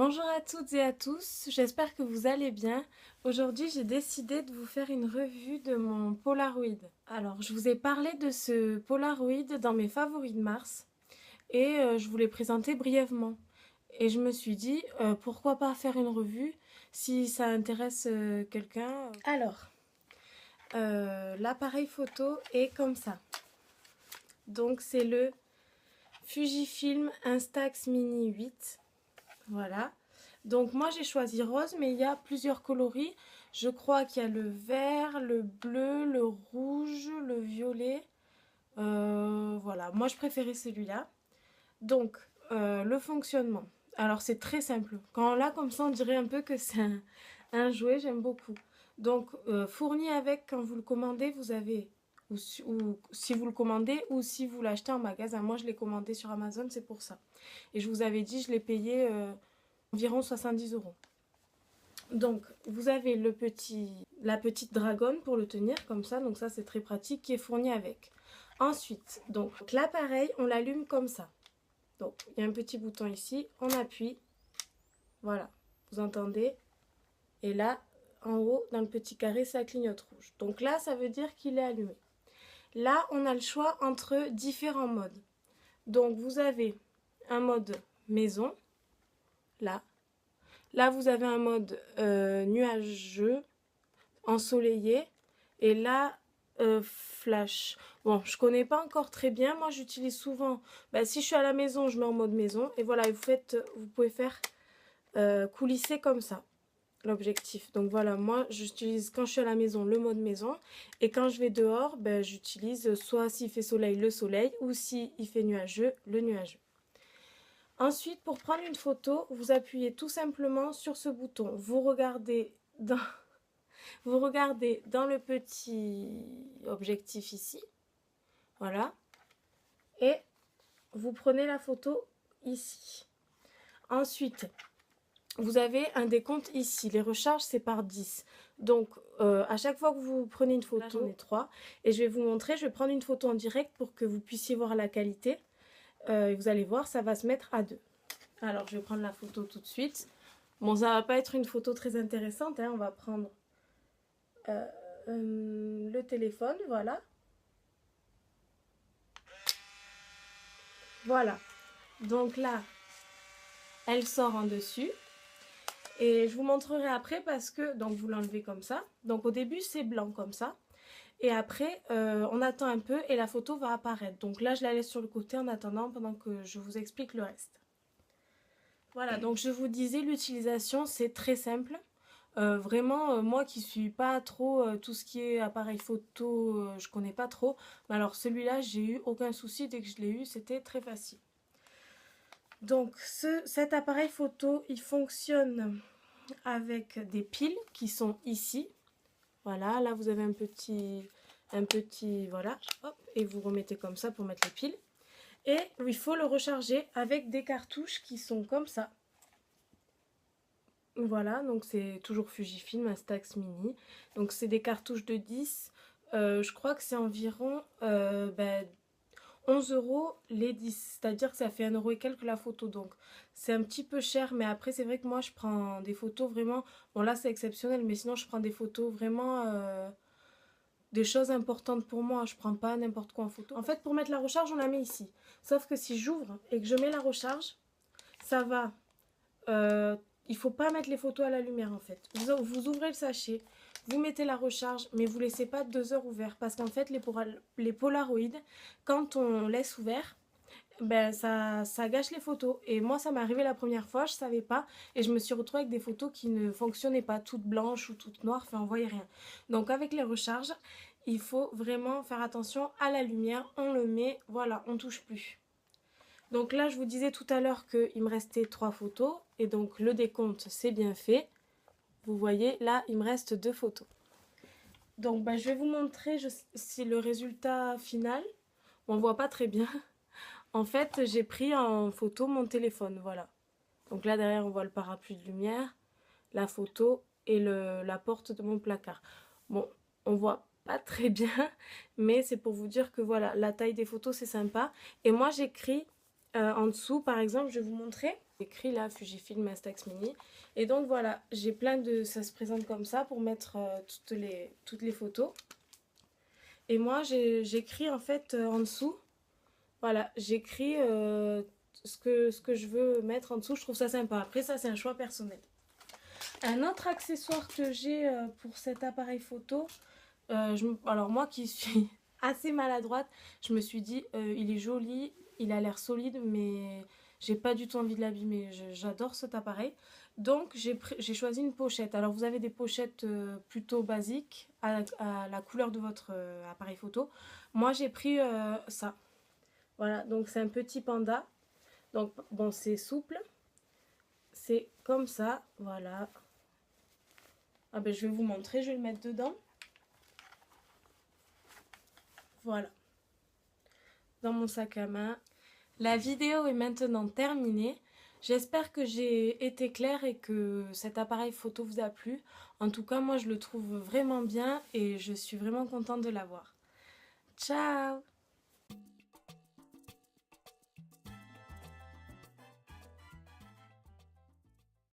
Bonjour à toutes et à tous, j'espère que vous allez bien. Aujourd'hui, j'ai décidé de vous faire une revue de mon Polaroid. Alors, je vous ai parlé de ce Polaroid dans mes favoris de mars et je vous l'ai présenté brièvement. Et je me suis dit, pourquoi pas faire une revue si ça intéresse quelqu'un. Alors, l'appareil photo est comme ça. Donc, c'est le Fujifilm Instax Mini 8. Voilà. Donc moi j'ai choisi rose, mais il y a plusieurs coloris. Je crois qu'il y a le vert, le bleu, le rouge, le violet. Voilà, moi je préférais celui-là. Donc le fonctionnement. Alors c'est très simple. Quand on l'a comme ça, on dirait un peu que c'est un jouet, j'aime beaucoup. Donc fourni avec, quand vous le commandez, vous avez, ou si vous le commandez, ou si vous l'achetez en magasin. Moi je l'ai commandé sur Amazon, c'est pour ça. Et je vous avais dit, je l'ai payé environ 70 euros. Donc vous avez la petite dragonne pour le tenir comme ça, donc ça c'est très pratique, qui est fourni avec. Ensuite, donc l'appareil, on l'allume comme ça. Donc il y a un petit bouton ici, on appuie, voilà, vous entendez. Et là, en haut, dans le petit carré, ça clignote rouge. Donc là, ça veut dire qu'il est allumé. Là, on a le choix entre différents modes. Donc vous avez un mode maison, là. Là, vous avez un mode nuageux, ensoleillé. Et là, flash. Bon, je connais pas encore très bien. Moi, j'utilise souvent... si je suis à la maison, je mets en mode maison. Et voilà, vous pouvez faire coulisser comme ça l'objectif. Donc voilà, moi, j'utilise quand je suis à la maison le mode maison. Et quand je vais dehors, j'utilise soit s'il fait soleil, le soleil. Ou s'il fait nuageux, le nuageux. Ensuite, pour prendre une photo, vous appuyez tout simplement sur ce bouton. Vous regardez dans le petit objectif ici. Voilà. Et vous prenez la photo ici. Ensuite, vous avez un décompte ici. Les recharges, c'est par 10. Donc, à chaque fois que vous prenez une photo, j'en ai 3. Et je vais vous montrer, je vais prendre une photo en direct pour que vous puissiez voir la qualité. Vous allez voir, ça va se mettre à 2. Alors, je vais prendre la photo tout de suite. Bon, ça va pas être une photo très intéressante, hein. On va prendre le téléphone, voilà. Voilà. Donc là, elle sort en dessus. Et je vous montrerai après parce que, donc vous l'enlevez comme ça. Donc au début, c'est blanc comme ça. Et après, on attend un peu et la photo va apparaître. Donc là, je la laisse sur le côté en attendant pendant que je vous explique le reste. Voilà, donc je vous disais, l'utilisation, c'est très simple. Vraiment, moi qui suis pas trop tout ce qui est appareil photo, je connais pas trop. Mais alors celui-là, j'ai eu aucun souci. Dès que je l'ai eu, c'était très facile. Donc cet appareil photo, il fonctionne avec des piles qui sont ici. Voilà, là vous avez un petit voilà, hop, et vous remettez comme ça pour mettre les piles. Et il faut le recharger avec des cartouches qui sont comme ça. Voilà, donc c'est toujours Fujifilm Instax Mini. Donc c'est des cartouches de 10. Je crois que c'est environ 11 euros les 10. C'est-à-dire que ça fait 1 euro et quelques la photo. Donc c'est un petit peu cher. Mais après, c'est vrai que moi, je prends des photos vraiment... Bon, là, c'est exceptionnel. Mais sinon, je prends des photos vraiment... des choses importantes pour moi. Je prends pas n'importe quoi en photo. En fait, pour mettre la recharge, on la met ici. Sauf que si j'ouvre et que je mets la recharge, ça va... il faut pas mettre les photos à la lumière en fait. Vous ouvrez le sachet, vous mettez la recharge, mais vous laissez pas 2 heures ouvert. Parce qu'en fait, les Polaroid, quand on laisse ouvert, ça gâche les photos. Et moi, ça m'est arrivé la première fois, je savais pas. Et je me suis retrouvée avec des photos qui ne fonctionnaient pas, toutes blanches ou toutes noires, enfin on voyait rien. Donc avec les recharges, il faut vraiment faire attention à la lumière. On le met, voilà, on touche plus. Donc là, je vous disais tout à l'heure qu'il me restait 3 photos. Et donc le décompte, c'est bien fait. Vous voyez, là, il me reste 2 photos. Donc je vais vous montrer si le résultat final. On ne voit pas très bien. En fait, j'ai pris en photo mon téléphone, voilà. Donc là, derrière, on voit le parapluie de lumière, la photo et la porte de mon placard. Bon, on voit pas très bien, mais c'est pour vous dire que voilà, la taille des photos, c'est sympa. Et moi, j'écris en dessous, par exemple, je vais vous montrer. écrit là Fujifilm Instax Mini. Et donc voilà, j'ai plein de... Ça se présente comme ça pour mettre toutes les photos. Et moi j'écris en fait en dessous. Voilà, j'écris ce que je veux mettre en dessous. Je trouve ça sympa. Après ça c'est un choix personnel. Un autre accessoire que j'ai pour cet appareil photo, alors moi qui suis assez maladroite, je me suis dit il est joli, il a l'air solide, mais j'ai pas du tout envie de l'abîmer. J'adore cet appareil. Donc j'ai choisi une pochette. Alors vous avez des pochettes plutôt basiques à la couleur de votre appareil photo. Moi j'ai pris ça. Voilà, donc c'est un petit panda. Donc bon, c'est souple. C'est comme ça, voilà. Ah ben je vais vous montrer, je vais le mettre dedans. Voilà. Dans mon sac à main. La vidéo est maintenant terminée. J'espère que j'ai été claire et que cet appareil photo vous a plu. En tout cas, moi je le trouve vraiment bien et je suis vraiment contente de l'avoir. Ciao!